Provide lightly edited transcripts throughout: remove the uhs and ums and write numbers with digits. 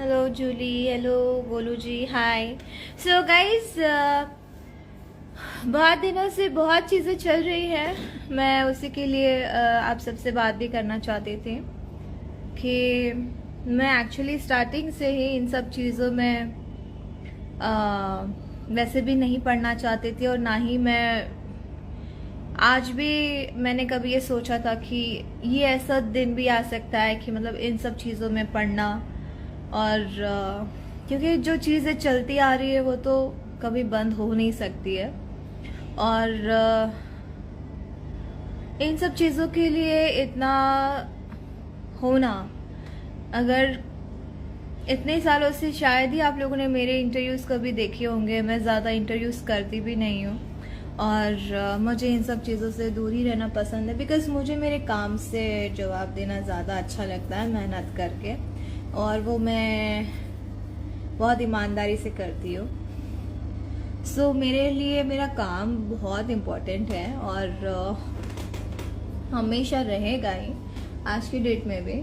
Hello Jully, hello Golu जी, हाय। So guys, बहुत दिनों से बहुत चीज़ें चल रही हैं। मैं उसी के लिए आप सबसे बात भी करना चाहती थी कि मैं एक्चुअली स्टार्टिंग से ही इन सब चीज़ों में वैसे भी नहीं पढ़ना चाहती थी, और ना ही मैं आज भी मैंने कभी ये सोचा था कि ये ऐसा दिन भी आ सकता है कि मतलब इन सब चीज़ों में पढ़ना। और क्योंकि जो चीज़ें चलती आ रही है वो तो कभी बंद हो नहीं सकती है, और इन सब चीज़ों के लिए इतना होना, अगर इतने सालों से शायद ही आप लोगों ने मेरे इंटरव्यूज़ कभी देखे होंगे। मैं ज़्यादा इंटरव्यूज़ करती भी नहीं हूँ, और मुझे इन सब चीज़ों से दूर ही रहना पसंद है, बिकॉज़ मुझे मेरे काम से जवाब देना ज़्यादा अच्छा लगता है, मेहनत करके, और वो मैं बहुत ईमानदारी से करती हूँ। सो मेरे लिए मेरा काम बहुत इम्पोर्टेंट है, और हमेशा रहेगा ही आज की डेट में भी।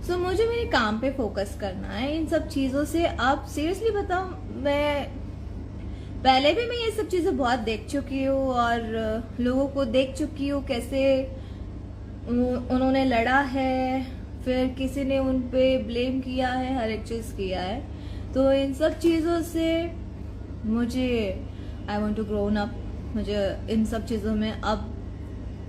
सो मुझे मेरे काम पे फोकस करना है। इन सब चीज़ों से आप सीरियसली बताओ, मैं पहले भी मैं ये सब चीज़ें बहुत देख चुकी हूँ, और लोगों को देख चुकी हूँ कैसे उन्होंने लड़ा है, फिर किसी ने उन पे ब्लेम किया है, हर एक चीज़ किया है। तो इन सब चीज़ों से मुझे I want to grown up. मुझे इन सब चीज़ों में अब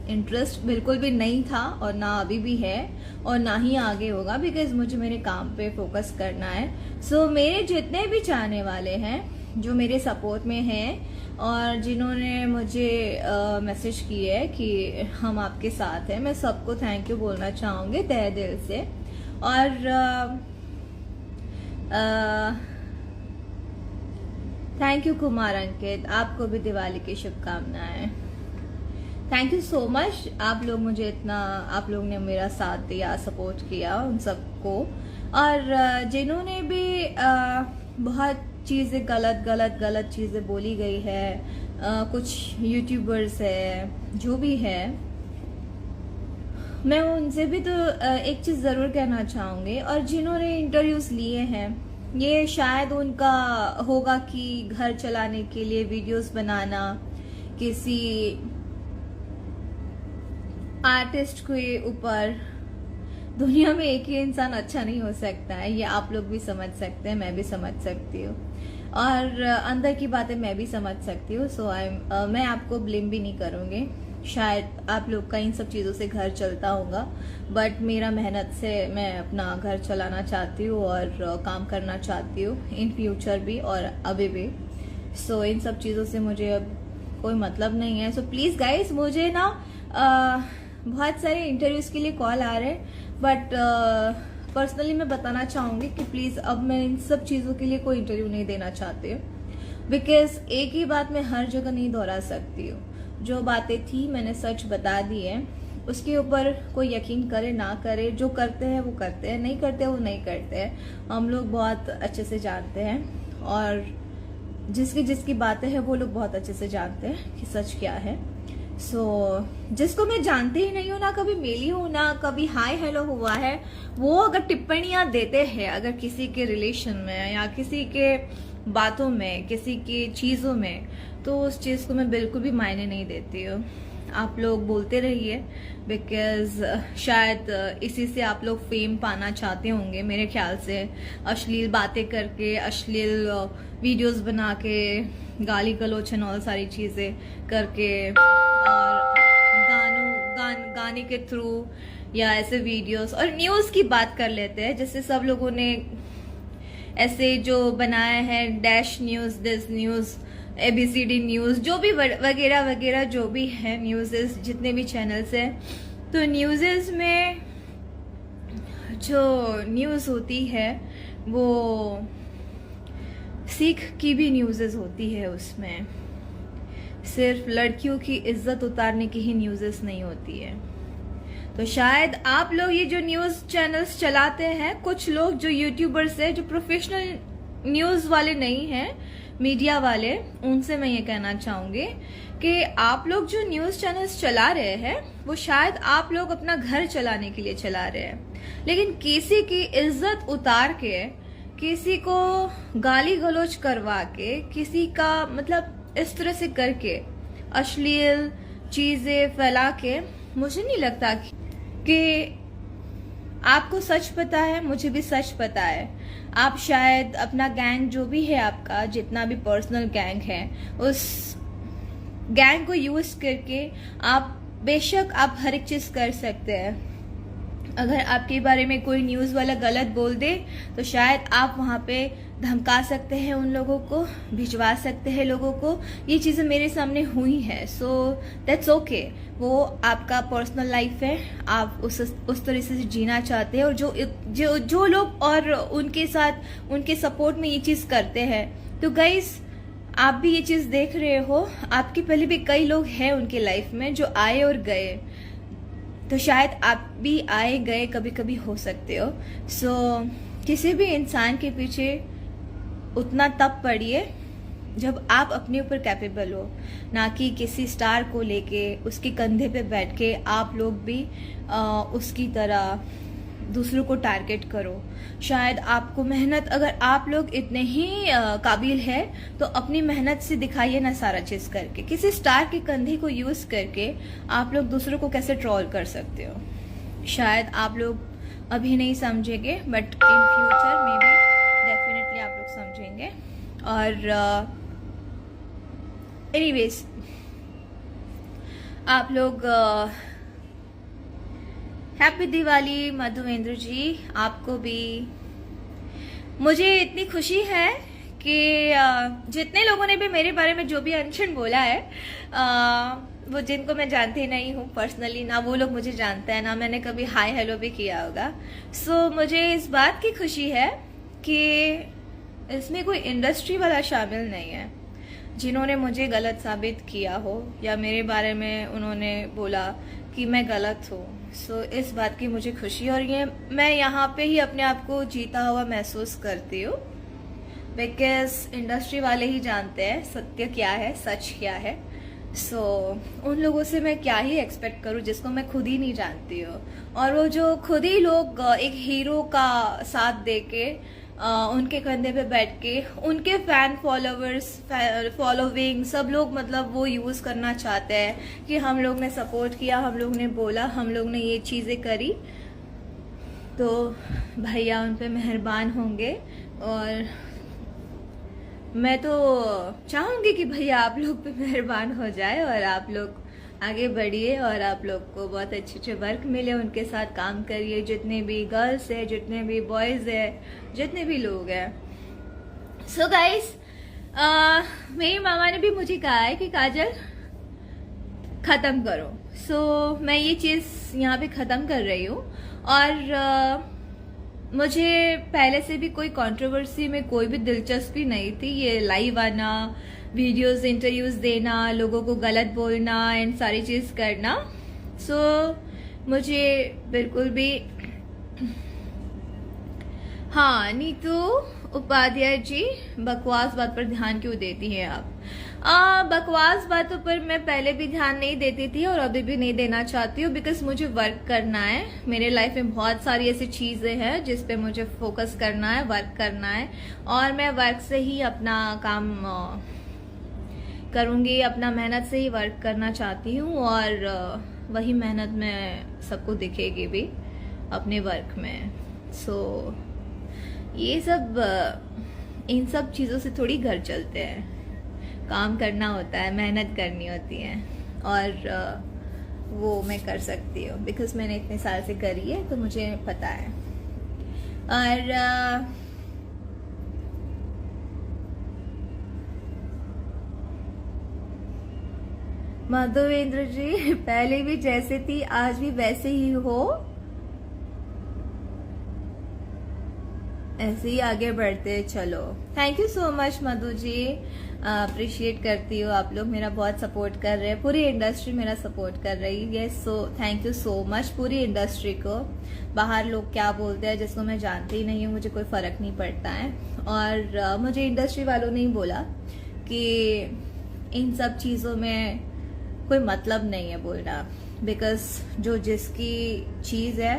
इंटरेस्ट बिल्कुल भी नहीं था, और ना अभी भी है, और ना ही आगे होगा, बिकॉज मुझे मेरे काम पे फोकस करना है। सो मेरे जितने भी चाहने वाले हैं, जो मेरे सपोर्ट में हैं, और जिन्होंने मुझे मैसेज किए है कि हम आपके साथ हैं, मैं सबको थैंक यू बोलना चाहूँगी तहे दिल से। और थैंक यू कुमार अंकित, आपको भी दिवाली की शुभकामनाएं। थैंक यू सो मच, आप लोग ने मेरा साथ दिया, सपोर्ट किया, उन सबको। और जिन्होंने भी बहुत चीज़ें गलत चीज़ें बोली गई है, कुछ यूट्यूबर्स है, जो भी है, मैं उनसे भी तो एक चीज़ ज़रूर कहना चाहूँगी। और जिन्होंने इंटरव्यूज़ लिए हैं, ये शायद उनका होगा कि घर चलाने के लिए वीडियोस बनाना, किसी आर्टिस्ट के ऊपर। दुनिया में एक ही इंसान अच्छा नहीं हो सकता है, ये आप लोग भी समझ सकते हैं, मैं भी समझ सकती हूँ, और अंदर की बातें मैं भी समझ सकती हूँ। सो मैं आपको ब्लेम भी नहीं करूँगी। शायद आप लोग का इन सब चीज़ों से घर चलता होगा, बट मेरा मेहनत से मैं अपना घर चलाना चाहती हूँ, और काम करना चाहती हूँ इन फ्यूचर भी और अभी भी। सो इन सब चीज़ों से मुझे अब कोई मतलब नहीं है। सो प्लीज़ गाइस, मुझे ना बहुत सारे इंटरव्यूज़ के लिए कॉल आ रहे हैं, बट पर्सनली मैं बताना चाहूँगी कि प्लीज़ अब मैं इन सब चीज़ों के लिए कोई इंटरव्यू नहीं देना चाहती हूँ, बिकॉज एक ही बात मैं हर जगह नहीं दोहरा सकती हूँ। जो बातें थी मैंने सच बता दी है, उसके ऊपर कोई यकीन करे ना करे, जो करते हैं वो करते हैं, नहीं करते वो नहीं करते हैं। हम लोग बहुत अच्छे से जानते हैं, और जिसकी बातें हैं वो लोग बहुत अच्छे से जानते हैं कि सच क्या है। सो जिसको मैं जानती ही नहीं हूँ, ना कभी मिली हूँ, ना कभी हाय हेलो हुआ है, वो अगर टिप्पणियां देते हैं अगर किसी के रिलेशन में, या किसी के बातों में, किसी की चीज़ों में, तो उस चीज़ को मैं बिल्कुल भी मायने नहीं देती हूँ। आप लोग बोलते रहिए, बिकॉज शायद इसी से आप लोग फेम पाना चाहते होंगे मेरे ख्याल से, अश्लील बातें करके, अश्लील वीडियोस बना के, गाली गलौच और सारी चीज़ें करके, और गाने के थ्रू, या ऐसे वीडियोस। और न्यूज़ की बात कर लेते हैं, जैसे सब लोगों ने ऐसे जो बनाया है, dash news, this news, ABCD news, जो भी वगैरह वगैरह जो भी है न्यूज़, जितने भी चैनल्स हैं, तो न्यूज़ में जो न्यूज़ होती है वो सिख की भी न्यूज़ होती है। उसमें सिर्फ लड़कियों की इज्जत उतारने की ही न्यूज़ नहीं होती है। तो शायद आप लोग ये जो न्यूज़ चैनल्स चलाते हैं, कुछ लोग जो यूट्यूबर्स हैं, जो प्रोफेशनल न्यूज़ वाले नहीं हैं, मीडिया वाले, उनसे मैं ये कहना चाहूँगी कि आप लोग जो न्यूज़ चैनल्स चला रहे हैं, वो शायद आप लोग अपना घर चलाने के लिए चला रहे हैं, लेकिन किसी की इज्जत उतार के, किसी को गाली गलौज करवा के, किसी का मतलब इस तरह से करके अश्लील चीजें फैला के, मुझे नहीं लगता कि आपको सच पता है, मुझे भी सच पता है। आप शायद अपना गैंग जो भी है आपका, जितना भी पर्सनल गैंग है, उस गैंग को यूज करके आप बेशक आप हर एक चीज कर सकते हैं। अगर आपके बारे में कोई न्यूज़ वाला गलत बोल दे तो शायद आप वहाँ पे धमका सकते हैं, उन लोगों को भिजवा सकते हैं लोगों को। ये चीज़ें मेरे सामने हुई हैं, सो दैट्स ओके। वो आपका पर्सनल लाइफ है, आप उस तरह से जीना चाहते हैं। और जो लोग और उनके साथ उनके सपोर्ट में ये चीज़ करते हैं, तो गाइस आप भी ये चीज़ देख रहे हो। आपके पहले भी कई लोग हैं उनके लाइफ में जो आए और गए, तो शायद आप भी आए गए कभी कभी हो सकते हो। सो किसी भी इंसान के पीछे उतना तब पड़िए जब आप अपने ऊपर कैपेबल हो, ना कि किसी स्टार को लेके उसके कंधे पे बैठ के आप लोग भी उसकी तरह दूसरों को टारगेट करो। शायद आपको मेहनत, अगर आप लोग इतने ही काबिल है तो अपनी मेहनत से दिखाइए ना सारा चीज करके। किसी स्टार के कंधे को यूज करके आप लोग दूसरों को कैसे ट्रोल कर सकते हो, शायद आप लोग अभी नहीं समझेंगे, बट इन फ्यूचर में भी डेफिनेटली आप लोग समझेंगे। और एनीवेज आप लोग हैप्पी दिवाली मधुवेंद्र जी, आपको भी। मुझे इतनी खुशी है कि जितने लोगों ने भी मेरे बारे में जो भी अनशन बोला है, वो जिनको मैं जानती नहीं हूँ पर्सनली, ना वो लोग मुझे जानते हैं, ना मैंने कभी हाय हेलो भी किया होगा। सो मुझे इस बात की खुशी है कि इसमें कोई इंडस्ट्री वाला शामिल नहीं है जिन्होंने मुझे गलत साबित किया हो या मेरे बारे में उन्होंने बोला कि मैं गलत हूँ। सो इस बात की मुझे खुशी, और ये मैं यहाँ पे ही अपने आप को जीता हुआ महसूस करती हूँ, बिकॉज इंडस्ट्री वाले ही जानते हैं सत्य क्या है, सच क्या है। सो उन लोगों से मैं क्या ही एक्सपेक्ट करूँ जिसको मैं खुद ही नहीं जानती हूँ। और वो जो खुद ही लोग एक हीरो का साथ दे के उनके कंधे पे बैठ के उनके फैन फॉलोवर्स फॉलोविंग सब लोग मतलब वो यूज करना चाहते हैं कि हम लोग ने सपोर्ट किया, हम लोग ने बोला, हम लोग ने ये चीजें करी, तो भैया उन पे मेहरबान होंगे। और मैं तो चाहूंगी कि भैया आप लोग पे मेहरबान हो जाए और आप लोग आगे बढ़िए और आप लोग को बहुत अच्छे अच्छे वर्क मिले, उनके साथ काम करिए। जितने भी गर्ल्स है, जितने भी बॉयज है, जितने भी लोग हैं। सो गाइस, मेरी मामा ने भी मुझे कहा है कि काजल खत्म करो। सो मैं ये चीज यहाँ पे खत्म कर रही हूँ। और मुझे पहले से भी कोई कंट्रोवर्सी में कोई भी दिलचस्पी नहीं थी। ये लाइव आना, वीडियोस इंटरव्यूज देना, लोगों को गलत बोलना एंड सारी चीज करना, सो मुझे बिल्कुल भी। हाँ नीतू उपाध्याय जी, बकवास बात पर ध्यान क्यों देती हैं आप? बकवास बातों पर मैं पहले भी ध्यान नहीं देती थी और अभी भी नहीं देना चाहती हूँ, बिकॉज मुझे वर्क करना है। मेरे लाइफ में बहुत सारी ऐसी चीजें हैं जिस पे मुझे फोकस करना है, वर्क करना है, और मैं वर्क से ही अपना काम करूंगी, अपना मेहनत से ही वर्क करना चाहती हूँ। और वही मेहनत में सबको दिखेगी भी अपने वर्क में। सो ये सब इन सब चीज़ों से थोड़ी घर चलते हैं। काम करना होता है, मेहनत करनी होती है, और वो मैं कर सकती हूँ बिकॉज मैंने इतने साल से करी है, तो मुझे पता है। और मधुवेंद्र जी, पहले भी जैसे थी आज भी वैसे ही हो, ऐसे ही आगे बढ़ते चलो। Thank you so much Madhu ji, appreciate करती हूँ। आप लोग मेरा बहुत सपोर्ट कर रहे हैं, पूरी इंडस्ट्री मेरा सपोर्ट कर रही है। सो थैंक यू सो मच पूरी इंडस्ट्री को। बाहर लोग क्या बोलते हैं जिसको मैं जानती ही नहीं हूँ, मुझे कोई फर्क नहीं पड़ता है। और मुझे इंडस्ट्री वालों ने ही बोला कि इन सब चीज़ों में कोई मतलब नहीं है बोलना, बिकॉज जो जिसकी चीज़ है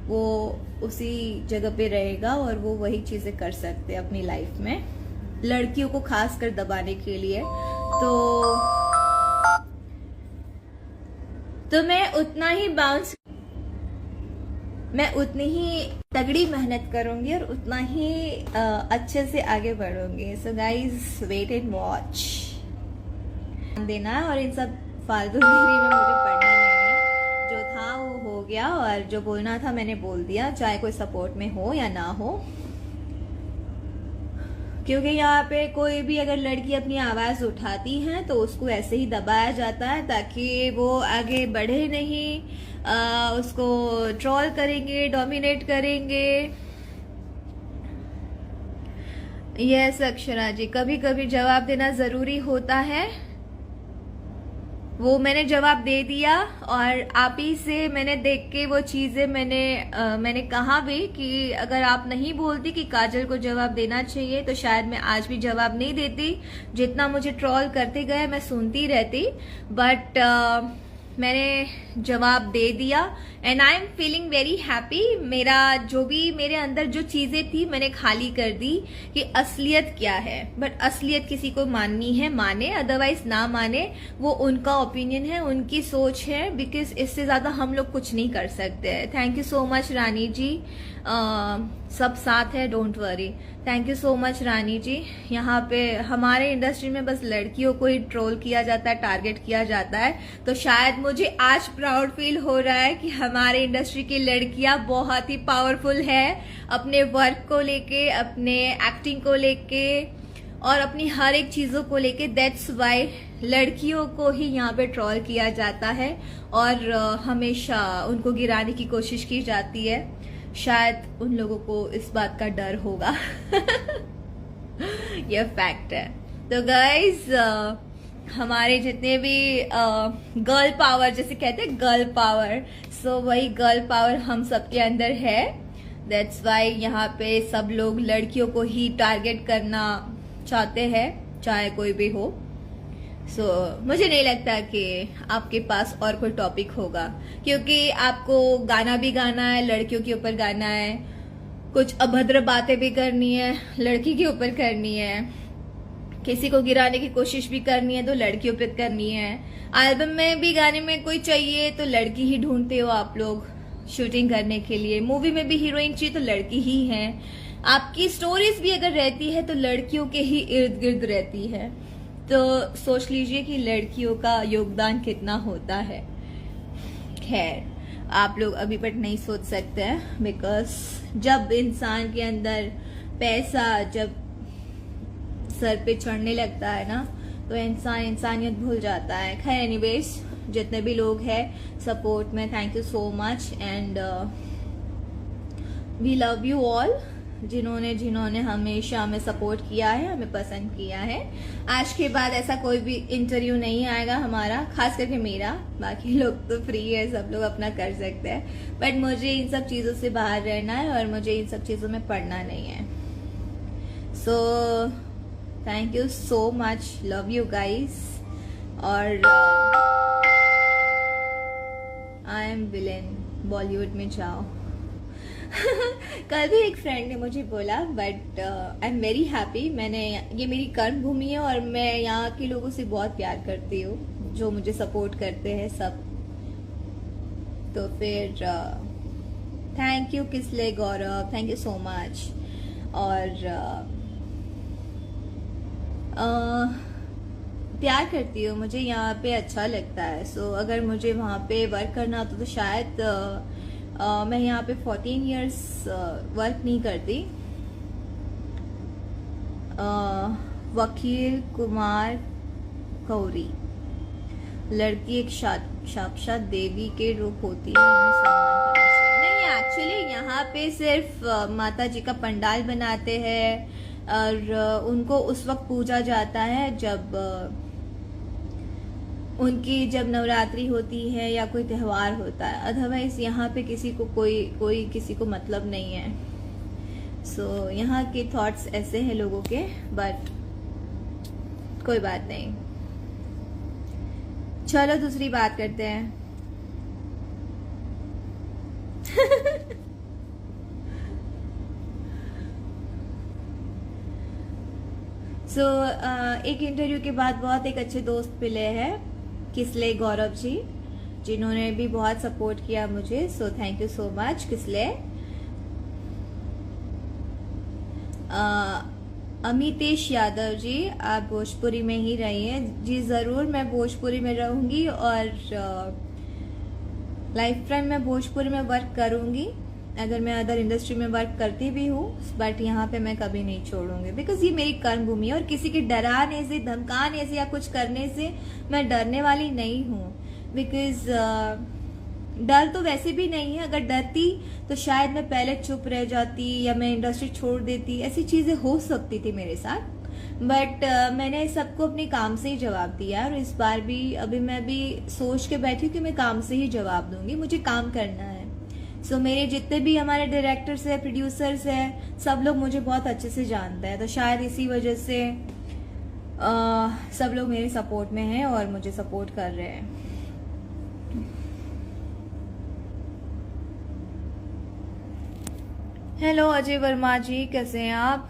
वो उसी जगह पे रहेगा और वो वही चीजें कर सकते हैं अपनी लाइफ में, लड़कियों को खास कर दबाने के लिए। तो मैं उतनी ही तगड़ी मेहनत करूंगी और उतना ही अच्छे से आगे बढ़ूंगी। So guys wait and watch देना, और इन सब फालतूगिरी में मुझे पढ़ना नहीं है। जो था वो हो गया, और जो बोलना था मैंने बोल दिया, चाहे कोई सपोर्ट में हो या ना हो। क्योंकि यहाँ पे कोई भी अगर लड़की अपनी आवाज उठाती है तो उसको ऐसे ही दबाया जाता है ताकि वो आगे बढ़े नहीं। उसको ट्रोल करेंगे, डोमिनेट करेंगे। यस अक्षरा जी, कभी कभी जवाब देना जरूरी होता है। वो मैंने जवाब दे दिया, और आप ही से मैंने देख के वो चीजें मैंने कहा भी कि अगर आप नहीं बोलती कि काजल को जवाब देना चाहिए तो शायद मैं आज भी जवाब नहीं देती। जितना मुझे ट्रोल करते गए मैं सुनती रहती, बट मैंने जवाब दे दिया and I am feeling very happy. मेरा जो भी मेरे अंदर जो चीजें थी मैंने खाली कर दी कि असलियत क्या है। बट असलियत किसी को माननी है माने, अदरवाइज ना माने, वो उनका ओपिनियन है, उनकी सोच है। बिकॉज इससे ज्यादा हम लोग कुछ नहीं कर सकते। Thank you so much Rani ji, सब साथ है, don't worry. Thank you so much Rani ji. यहाँ पे हमारे इंडस्ट्री में बस लड़कियों को ही ट्रोल किया जाता है, टारगेट किया जाता है। तो शायद मुझे आज प्राउड फील हो रहा है कि हमारे इंडस्ट्री की लड़कियां बहुत ही पावरफुल है, अपने वर्क को लेके, अपने एक्टिंग को लेके और अपनी हर एक चीजों को लेके। दैट्स वाई लड़कियों को ही यहाँ पे ट्रोल किया जाता है और हमेशा उनको गिराने की कोशिश की जाती है। शायद उन लोगों को इस बात का डर होगा। यह फैक्ट है। तो गाइज हमारे जितने भी गर्ल पावर, जैसे कहते हैं गर्ल पावर, सो वही गर्ल पावर हम सबके अंदर है। दैट्स वाई यहाँ पे सब लोग लड़कियों को ही टारगेट करना चाहते हैं, चाहे कोई भी हो। मुझे नहीं लगता कि आपके पास और कोई टॉपिक होगा, क्योंकि आपको गाना भी गाना है, लड़कियों के ऊपर गाना है, कुछ अभद्र बातें भी करनी है, लड़की के ऊपर करनी है, किसी को गिराने की कोशिश भी करनी है तो लड़कियों पे करनी है। एल्बम में भी गाने में कोई चाहिए तो लड़की ही ढूंढते हो आप लोग शूटिंग करने के लिए। मूवी में भी हीरोइन चाहिए तो लड़की ही है। आपकी स्टोरीज भी अगर रहती है तो लड़कियों के ही इर्द गिर्द रहती है। तो सोच लीजिए कि लड़कियों का योगदान कितना होता है। खैर आप लोग अभी बट नहीं सोच सकते हैं, बिकॉज जब इंसान के अंदर पैसा जब सर पे चढ़ने लगता है ना, तो इंसान इंसानियत भूल जाता है। खैर एनीवेज, जितने भी लोग हैं सपोर्ट में, thank you so much and we love you all. जिन्होंने हमेशा हमें सपोर्ट किया है, हमें पसंद किया है। आज के बाद ऐसा कोई भी इंटरव्यू नहीं आएगा हमारा, खास करके मेरा। बाकी लोग तो फ्री है, सब लोग अपना कर सकते हैं, बट मुझे इन सब चीजों से बाहर रहना है और मुझे इन सब चीजों में पढ़ना नहीं है। सो thank you so much, love you guys. और आई एम विलेन, बॉलीवुड में जाओ। कल भी एक फ्रेंड ने मुझे बोला, but I am very happy. ये मेरी कर्म भूमि है और मैं यहाँ के लोगों से बहुत प्यार करती हूँ, जो मुझे सपोर्ट करते हैं सब। तो फिर thank you Kislay Gaurav, thank you so much. और प्यार करती हूँ, मुझे यहाँ पे अच्छा लगता है। सो अगर मुझे वहाँ पे वर्क करना होता तो शायद मैं यहाँ पे 14 इयर्स वर्क नहीं करती। वकील कुमार कौरी, लड़की एक साक्षात देवी के रूप होती है, उन्हें सम्मान करना चाहिए। नहीं, एक्चुअली यहाँ पे सिर्फ माता जी का पंडाल बनाते हैं और उनको उस वक्त पूजा जाता है जब नवरात्रि होती है या कोई त्योहार होता है। अदरवाइज यहाँ पे किसी को कोई किसी को मतलब नहीं है। सो यहाँ के थॉट्स ऐसे हैं लोगों के, बट कोई बात नहीं। चलो दूसरी बात करते हैं। सो एक इंटरव्यू के बाद बहुत एक अच्छे दोस्त मिले हैं, किसले गौरव जी, जिन्होंने भी बहुत सपोर्ट किया मुझे। So thank you so much Kislay. Amitesh Yadav ji, आप भोजपुरी में ही रहिए। जी ज़रूर, मैं भोजपुरी में रहूंगी और लाइफ टाइम मैं भोजपुरी में वर्क करूंगी। अगर मैं अदर इंडस्ट्री में वर्क करती भी हूँ, बट यहाँ पे मैं कभी नहीं छोड़ूंगी, बिकॉज ये मेरी कर्म भूमि है और किसी के डराने से, धमकाने से या कुछ करने से मैं डरने वाली नहीं हूँ। बिकॉज डर तो वैसे भी नहीं है। अगर डरती तो शायद मैं पहले चुप रह जाती या मैं इंडस्ट्री छोड़ देती, ऐसी चीजें हो सकती थी मेरे साथ। बट मैंने सबको अपने काम से ही जवाब दिया और इस बार भी अभी मैं भी सोच के बैठी हूँ कि मैं काम से ही जवाब दूंगी, मुझे काम करना है। सो मेरे जितने भी हमारे डायरेक्टर्स है, प्रोड्यूसर्स है, सब लोग मुझे बहुत अच्छे से जानते हैं, तो शायद इसी वजह से सब लोग मेरे सपोर्ट में हैं और मुझे सपोर्ट कर रहे हैं। हेलो अजय वर्मा जी, कैसे हैं आप?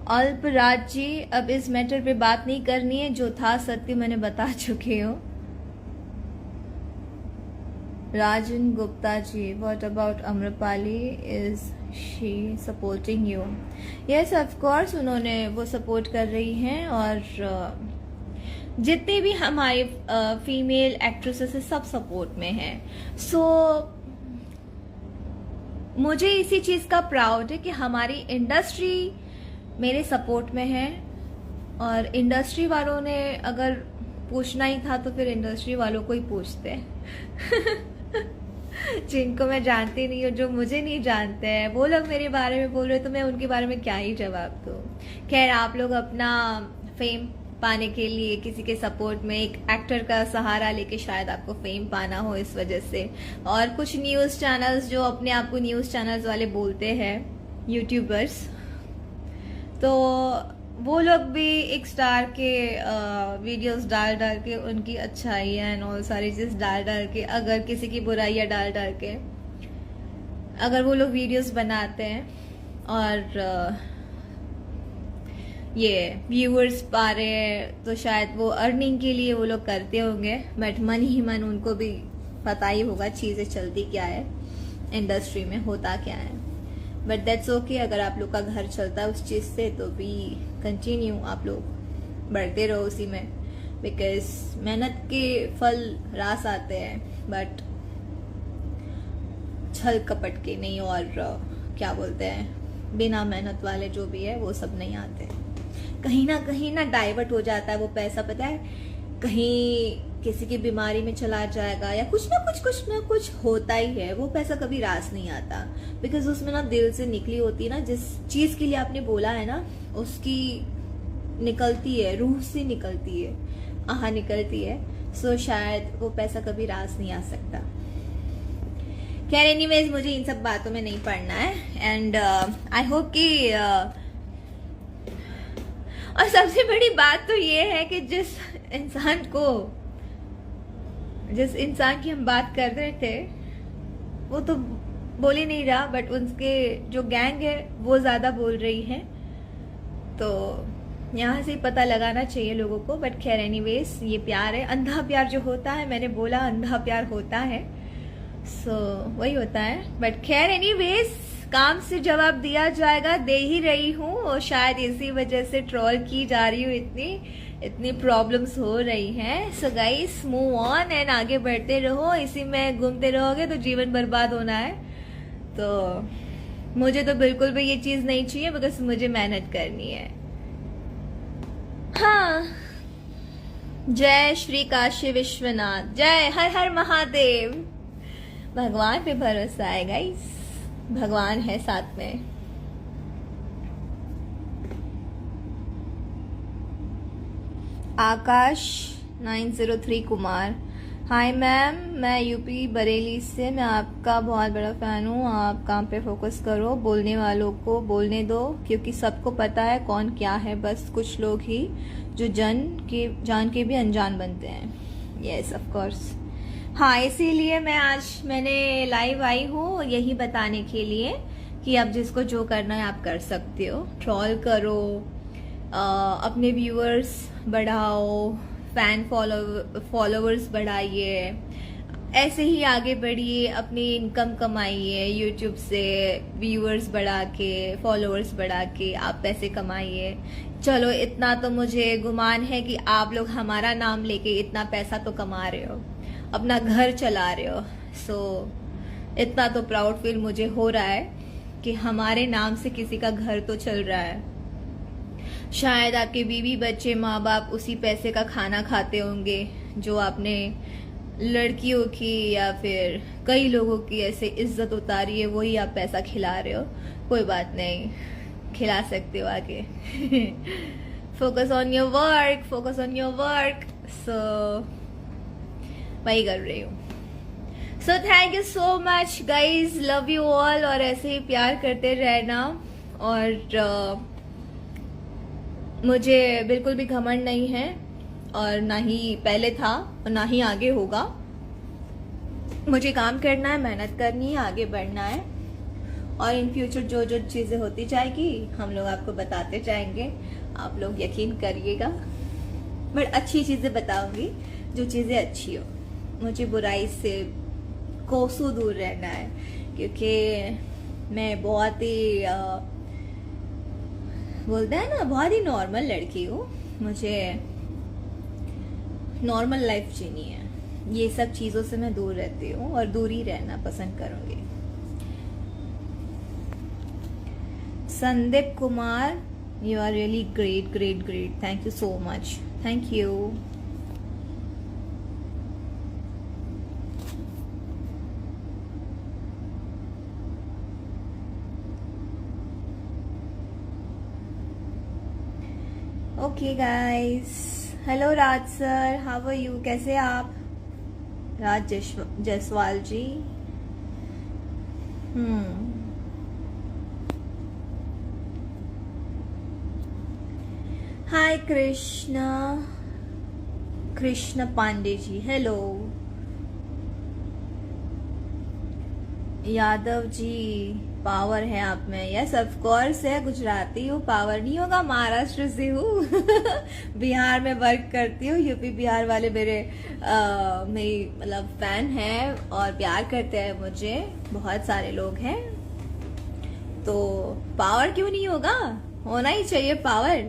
अल्पराज जी, अब इस मैटर पे बात नहीं करनी है, जो था सत्य मैंने बता चुकी हूँ। Rajan Gupta ji, what about Amrapali, is she supporting you? Yes of course, उन्होंने वो सपोर्ट कर रही हैं और जितने भी हमारे फीमेल एक्ट्रेसेस है सब सपोर्ट में हैं। सो मुझे इसी चीज का प्राउड है कि हमारी इंडस्ट्री मेरे सपोर्ट में है और इंडस्ट्री वालों ने अगर पूछना ही था तो फिर इंडस्ट्री वालों को ही पूछते हैं जिनको मैं जानती नहीं हूँ, जो मुझे नहीं जानते हैं, वो लोग मेरे बारे में बोल रहे तो मैं उनके बारे में क्या ही जवाब दूँ। खैर, आप लोग अपना फेम पाने के लिए किसी के सपोर्ट में एक एक्टर का सहारा लेके शायद आपको फेम पाना हो इस वजह से। और कुछ न्यूज़ चैनल्स जो अपने आप को न्यूज़ चैनल्स वाले बोलते हैं, यूट्यूबर्स, तो वो लोग भी एक स्टार के वीडियोस डाल डाल के उनकी अच्छाइयाँ एंड ऑल सारी चीज़ डाल डाल के, अगर किसी की बुराइयाँ डाल डाल के अगर वो लोग वीडियोस बनाते हैं और ये व्यूअर्स पा रहे हैं, तो शायद वो अर्निंग के लिए वो लोग करते होंगे, बट मन ही मन उनको भी पता ही होगा चीज़ें चलती क्या है, इंडस्ट्री में होता क्या है। बट दैट्स ओके, अगर आप लोग का घर चलता है उस चीज़ से तो भी कंटिन्यू, आप लोग बढ़ते रहो उसी में, बिकॉज मेहनत के फल रास आते हैं, बट छल कपट के नहीं, और क्या बोलते हैं, बिना मेहनत वाले जो भी है वो सब नहीं आते। कहीं ना डाइवर्ट हो जाता है वो पैसा, पता है, कहीं किसी की बीमारी में चला जाएगा या कुछ ना कुछ होता ही है, वो पैसा कभी रास नहीं आता, बिकॉज उसमें ना दिल से निकली होती है ना, जिस चीज के लिए आपने बोला है ना, उसकी निकलती है, रूह से निकलती है, आहा निकलती है। सो शायद वो पैसा कभी रास नहीं आ सकता। खैर एनीवेज, मुझे इन सब बातों में नहीं पड़ना है एंड आई होप कि और सबसे बड़ी बात तो ये है कि जिस इंसान की हम बात कर रहे थे वो तो बोल ही नहीं रहा, बट उनके जो गैंग है वो ज्यादा बोल रही है, तो यहाँ से पता लगाना चाहिए लोगों को। बट खैर एनीवेज, ये प्यार है, अंधा प्यार जो होता है, मैंने बोला अंधा प्यार होता है, सो वही होता है। बट खैर एनीवेज, काम से जवाब दिया जाएगा, दे ही रही हूँ, और शायद इसी वजह से ट्रोल की जा रही हूँ, इतनी प्रॉब्लम्स हो रही हैं। So guys, move on and आगे बढ़ते रहो, इसी में घूमते रहोगे तो जीवन बर्बाद होना है। तो मुझे तो बिल्कुल भी ये चीज नहीं चाहिए, बिकॉज मुझे मेहनत करनी है। हाँ, जय श्री काशी विश्वनाथ, जय हर हर महादेव। भगवान पे भरोसा है गाइस, भगवान है साथ में। आकाश 903 कुमार, हाय मैम, मैं यूपी बरेली से, मैं आपका बहुत बड़ा फैन हूँ। आप काम पे फोकस करो, बोलने वालों को बोलने दो, क्योंकि सबको पता है कौन क्या है, बस कुछ लोग ही जो जान के भी अनजान बनते हैं। यस ऑफ कोर्स, हाँ, इसीलिए मैंने लाइव आई हूँ यही बताने के लिए कि आप जिसको जो करना है आप कर सकते हो। ट्रोल करो, अपने व्यूअर्स बढ़ाओ, फैन फॉलोवर्स बढ़ाइए, ऐसे ही आगे बढ़िए, अपनी इनकम कमाइए, यूट्यूब से व्यूअर्स बढ़ा के, फॉलोअर्स बढ़ा के आप पैसे कमाइए। चलो इतना तो मुझे गुमान है कि आप लोग हमारा नाम लेके इतना पैसा तो कमा रहे हो, अपना घर चला रहे हो। सो इतना तो प्राउड फील मुझे हो रहा है कि हमारे नाम से किसी का घर तो चल रहा है। शायद आपके बीवी बच्चे माँ बाप उसी पैसे का खाना खाते होंगे जो आपने लड़कियों की या फिर कई लोगों की ऐसे इज्जत उतारी है, वही आप पैसा खिला रहे हो। कोई बात नहीं, खिला सकते हो आगे। Focus on your work, focus on your work. So वही कर रही हूँ। So thank you so much guys, love you all. और ऐसे ही प्यार करते रहना। और मुझे बिल्कुल भी घमंड नहीं है, और ना ही पहले था और ना ही आगे होगा। मुझे काम करना है, मेहनत करनी है, आगे बढ़ना है, और इन फ्यूचर जो जो चीजें होती जाएगी हम लोग आपको बताते जाएंगे। आप लोग यकीन करिएगा, बट अच्छी चीजें बताऊंगी, जो चीजें अच्छी हो। मुझे बुराई से कोसों दूर रहना है, क्योंकि मैं बहुत ही बोलते हैं ना, बहुत ही नॉर्मल लड़की हूँ। मुझे नॉर्मल लाइफ जीनी है। ये सब चीजों से मैं दूर रहती हूँ और दूर ही रहना पसंद करूंगी। Sandeep Kumar, you are really great great great, thank you so much, thank you. Okay guys, hello Raj sir, how are you, कैसे आप? Raj Jaswal ji. Hi Krishna Pandey ji, hello. Yadav ji, power है आप में? यस ऑफ कोर्स है, गुजराती हूँ, पावर नहीं होगा? महाराष्ट्र से हूँ। बिहार में वर्क करती हूँ। यूपी बिहार वाले मेरे मेरी मतलब फैन हैं और प्यार करते हैं मुझे, बहुत सारे लोग हैं। तो पावर क्यों नहीं होगा, होना ही चाहिए पावर।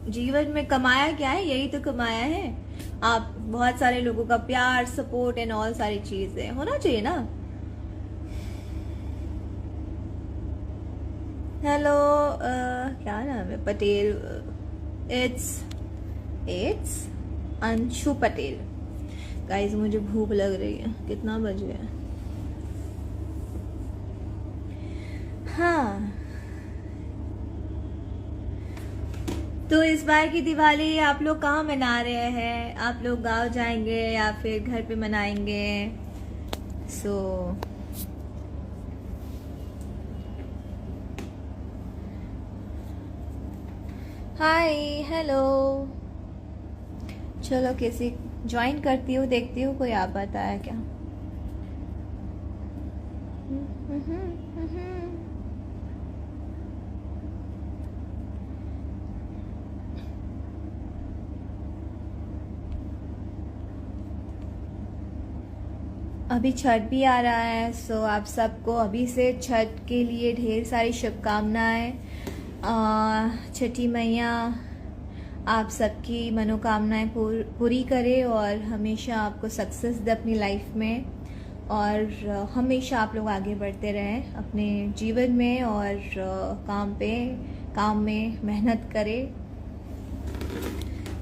जीवन में कमाया क्या है, यही तो कमाया है। आप बहुत सारे लोगों का प्यार, सपोर्ट एंड ऑल सारी चीजें होना चाहिए ना। हेलो, क्या नाम है? पटेल, इट्स अंशु पटेल। गाइस मुझे भूख लग रही है, कितना बज गया? हाँ, तो इस बार की दिवाली आप लोग कहाँ मना रहे हैं? आप लोग गांव जाएंगे या फिर घर पे मनाएंगे? सो हाय, हेलो। चलो किसी ज्वाइन करती हूँ, देखती हूँ कोई आ पाता है क्या। अभी छठ भी आ रहा है, सो आप सबको अभी से छठ के लिए ढेर सारी शुभकामनाएं। छठी मैया आप सबकी मनोकामनाएं पूरी करे और हमेशा आपको सक्सेस दे अपनी लाइफ में, और हमेशा आप लोग आगे बढ़ते रहें अपने जीवन में, और काम में मेहनत करें।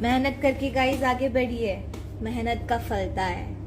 मेहनत करके गाइस आगे बढ़िए, मेहनत का फलता है।